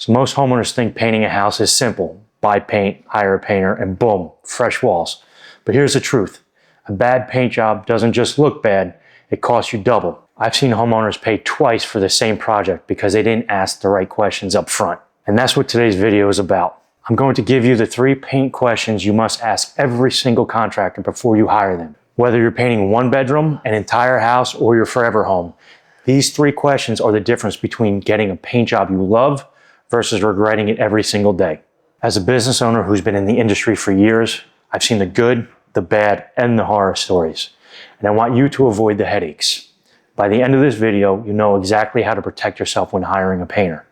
So most homeowners think painting a house is simple. Buy paint, hire a painter, and boom, fresh walls. But here's the truth. A bad paint job doesn't just look bad, it costs you double. I've seen homeowners pay twice for the same project because they didn't ask the right questions up front. And that's what today's video is about. I'm going to give you the 3 paint questions you must ask every single contractor before you hire them. Whether you're painting one bedroom, an entire house, or your forever home, these 3 questions are the difference between getting a paint job you love versus regretting it every single day. As a business owner who's been in the industry for years, I've seen the good, the bad, and the horror stories. And I want you to avoid the headaches. By the end of this video, you know exactly how to protect yourself when hiring a painter.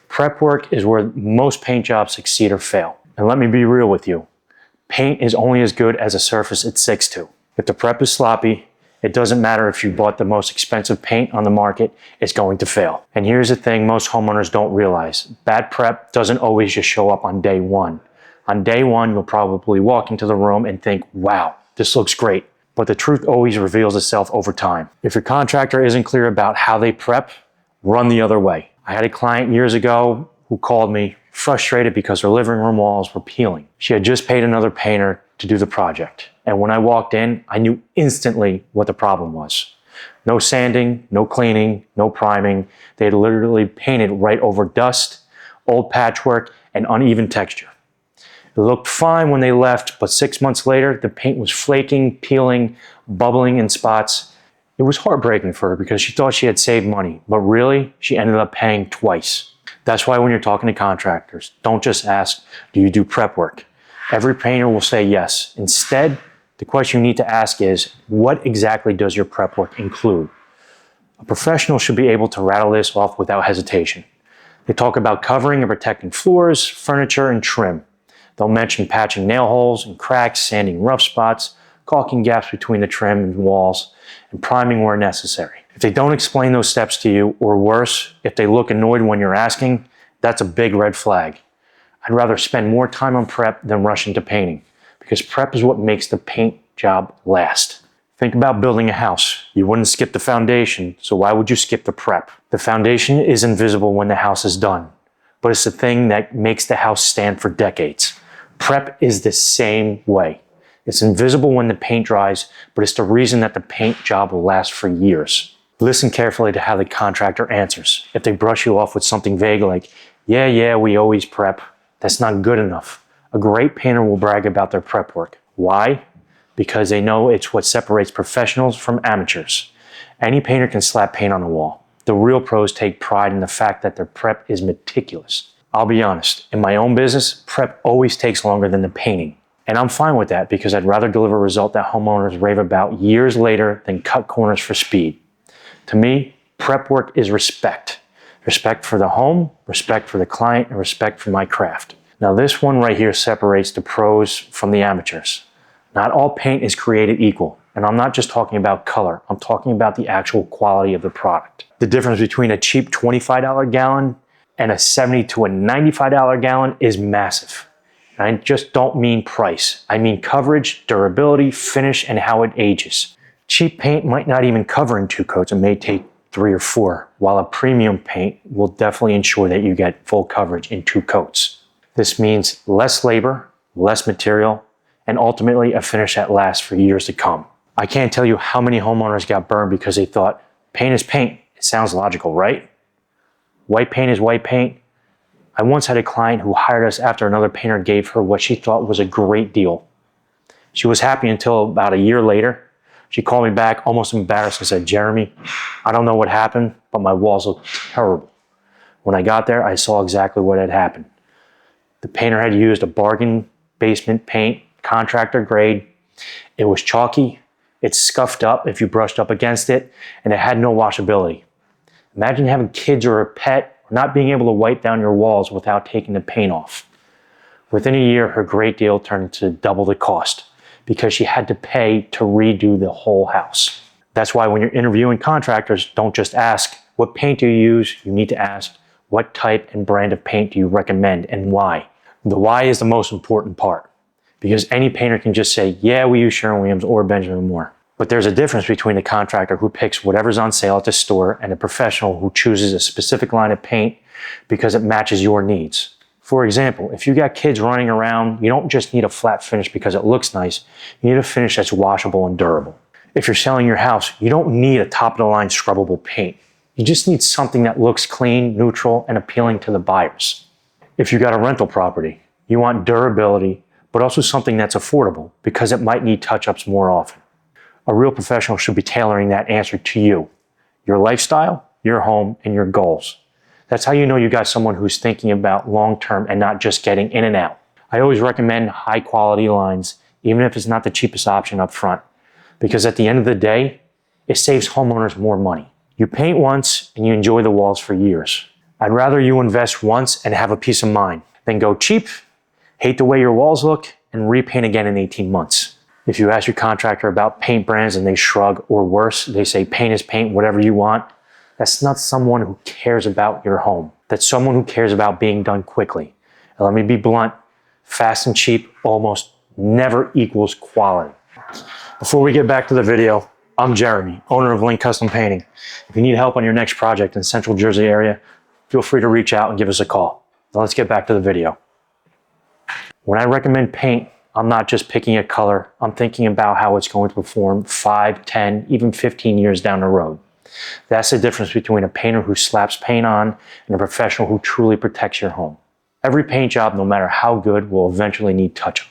Prep work is where most paint jobs succeed or fail. And let me be real with you. Paint is only as good as a surface it sticks to. If the prep is sloppy, it doesn't matter if you bought the most expensive paint on the market, it's going to fail. And here's the thing most homeowners don't realize. Bad prep doesn't always just show up on day one. On day one, you'll probably walk into the room and think, wow, this looks great. But the truth always reveals itself over time. If your contractor isn't clear about how they prep, run the other way. I had a client years ago who called me frustrated because her living room walls were peeling. She had just paid another painter to do the project. And when I walked in, I knew instantly what the problem was. No sanding, no cleaning, no priming. They had literally painted right over dust, old patchwork, and uneven texture. It looked fine when they left, but 6 months later, the paint was flaking, peeling, bubbling in spots. It was heartbreaking for her because she thought she had saved money, but really, she ended up paying twice. That's why when you're talking to contractors, don't just ask, do you do prep work? Every painter will say yes. Instead, the question you need to ask is, what exactly does your prep work include? A professional should be able to rattle this off without hesitation. They talk about covering and protecting floors, furniture, and trim. They'll mention patching nail holes and cracks, sanding rough spots, caulking gaps between the trim and walls, and priming where necessary. If they don't explain those steps to you, or worse, if they look annoyed when you're asking, that's a big red flag. I'd rather spend more time on prep than rush into painting, because prep is what makes the paint job last. Think about building a house. You wouldn't skip the foundation, so why would you skip the prep? The foundation is invisible when the house is done, but it's the thing that makes the house stand for decades. Prep is the same way. It's invisible when the paint dries, but it's the reason that the paint job will last for years. Listen carefully to how the contractor answers. If they brush you off with something vague like, yeah, we always prep, that's not good enough. A great painter will brag about their prep work. Why? Because they know it's what separates professionals from amateurs. Any painter can slap paint on a wall. The real pros take pride in the fact that their prep is meticulous. I'll be honest, in my own business, prep always takes longer than the painting. And I'm fine with that because I'd rather deliver a result that homeowners rave about years later than cut corners for speed. To me, prep work is respect. Respect for the home, respect for the client, and respect for my craft. Now this one right here separates the pros from the amateurs. Not all paint is created equal. And I'm not just talking about color, I'm talking about the actual quality of the product. The difference between a cheap $25 gallon and a $70 to a $95 gallon is massive. And I just don't mean price. I mean coverage, durability, finish, and how it ages. Cheap paint might not even cover in 2 coats and may take 3 or 4, while a premium paint will definitely ensure that you get full coverage in 2 coats. This means less labor, less material, and ultimately a finish that lasts for years to come. I can't tell you how many homeowners got burned because they thought, paint is paint. It sounds logical, right? White paint is white paint. I once had a client who hired us after another painter gave her what she thought was a great deal. She was happy until about a year later. She called me back almost embarrassed and said, Jeremy, I don't know what happened, but my walls look terrible. When I got there, I saw exactly what had happened. The painter had used a bargain basement paint, contractor grade. It was chalky, it scuffed up if you brushed up against it, and it had no washability. Imagine having kids or a pet or not being able to wipe down your walls without taking the paint off. Within a year, her great deal turned into double the cost because she had to pay to redo the whole house. That's why when you're interviewing contractors, don't just ask, what paint do you use? You need to ask, what type and brand of paint do you recommend and why? The why is the most important part because any painter can just say, yeah, we use Sherwin-Williams or Benjamin Moore. But there's a difference between a contractor who picks whatever's on sale at the store and a professional who chooses a specific line of paint because it matches your needs. For example, if you got kids running around, you don't just need a flat finish because it looks nice. You need a finish that's washable and durable. If you're selling your house, you don't need a top-of-the-line scrubbable paint. You just need something that looks clean, neutral, and appealing to the buyers. If you got a rental property, you want durability, but also something that's affordable because it might need touch-ups more often. A real professional should be tailoring that answer to you, your lifestyle, your home, and your goals. That's how you know you got someone who's thinking about long-term and not just getting in and out. I always recommend high-quality lines, even if it's not the cheapest option up front, because at the end of the day, it saves homeowners more money. You paint once and you enjoy the walls for years. I'd rather you invest once and have a peace of mind than go cheap, hate the way your walls look, and repaint again in 18 months. If you ask your contractor about paint brands and they shrug, or worse, they say paint is paint, whatever you want, that's not someone who cares about your home. That's someone who cares about being done quickly. And let me be blunt, fast and cheap almost never equals quality. Before we get back to the video, I'm Jeremy, owner of Link Custom Painting. If you need help on your next project in the Central Jersey area, feel free to reach out and give us a call. Now let's get back to the video. When I recommend paint, I'm not just picking a color. I'm thinking about how it's going to perform 5, 10, even 15 years down the road. That's the difference between a painter who slaps paint on and a professional who truly protects your home. Every paint job, no matter how good, will eventually need touch-up.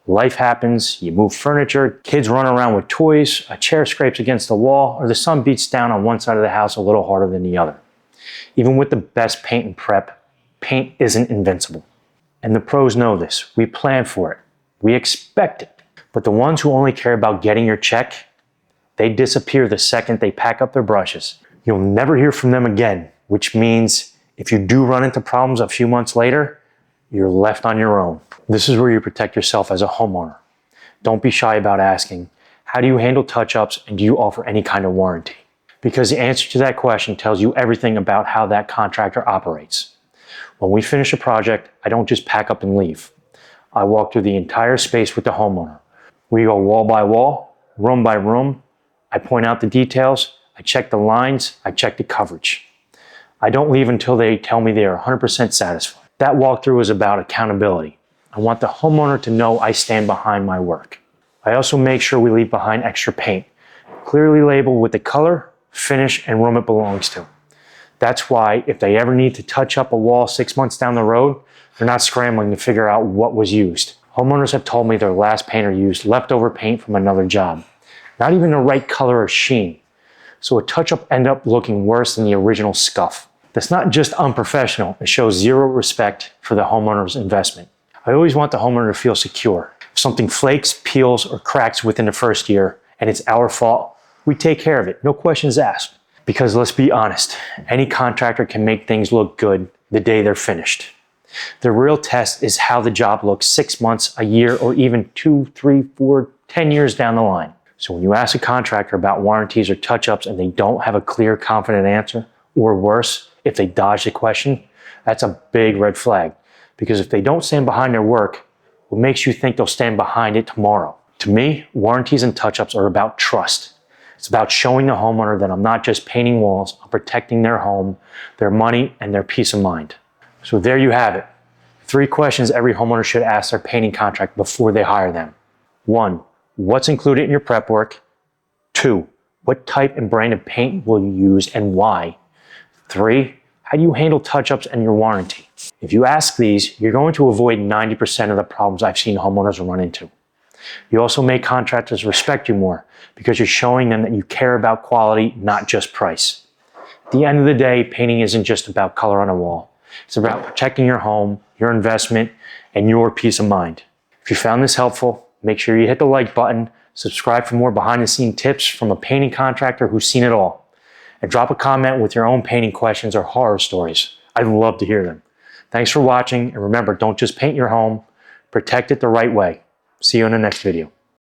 Life happens, you move furniture, kids run around with toys, a chair scrapes against the wall, or the sun beats down on one side of the house a little harder than the other. Even with the best paint and prep, paint isn't invincible. And the pros know this. We plan for it. We expect it. But the ones who only care about getting your check, they disappear the second they pack up their brushes. You'll never hear from them again, which means if you do run into problems a few months later, you're left on your own. This is where you protect yourself as a homeowner. Don't be shy about asking, how do you handle touch-ups and do you offer any kind of warranty? Because the answer to that question tells you everything about how that contractor operates. When we finish a project, I don't just pack up and leave. I walk through the entire space with the homeowner. We go wall by wall, room by room. I point out the details, I check the lines, I check the coverage. I don't leave until they tell me they are 100% satisfied. That walkthrough is about accountability. I want the homeowner to know I stand behind my work. I also make sure we leave behind extra paint, clearly labeled with the color, finish, and room it belongs to. That's why if they ever need to touch up a wall 6 months down the road, they're not scrambling to figure out what was used. Homeowners have told me their last painter used leftover paint from another job. Not even the right color or sheen. So a touch-up ended up looking worse than the original scuff. That's not just unprofessional, it shows zero respect for the homeowner's investment. I always want the homeowner to feel secure. If something flakes, peels, or cracks within the first year, and it's our fault, we take care of it, no questions asked. Because let's be honest, any contractor can make things look good the day they're finished. The real test is how the job looks 6 months, a year, or even 2, 3, 4, 10 years down the line. So when you ask a contractor about warranties or touch-ups and they don't have a clear, confident answer, or worse, if they dodge the question, that's a big red flag. Because if they don't stand behind their work, what makes you think they'll stand behind it tomorrow? To me, warranties and touch-ups are about trust. It's about showing the homeowner that I'm not just painting walls, I'm protecting their home, their money, and their peace of mind. So there you have it. 3 questions every homeowner should ask their painting contractor before they hire them. 1, what's included in your prep work? 2, what type and brand of paint will you use and why? 3, how do you handle touch-ups and your warranty? If you ask these, you're going to avoid 90% of the problems I've seen homeowners run into. You also make contractors respect you more because you're showing them that you care about quality, not just price. At the end of the day, painting isn't just about color on a wall. It's about protecting your home, your investment, and your peace of mind. If you found this helpful, make sure you hit the like button, subscribe for more behind-the-scenes tips from a painting contractor who's seen it all, and drop a comment with your own painting questions or horror stories. I'd love to hear them. Thanks for watching, and remember, don't just paint your home, protect it the right way. See you in the next video.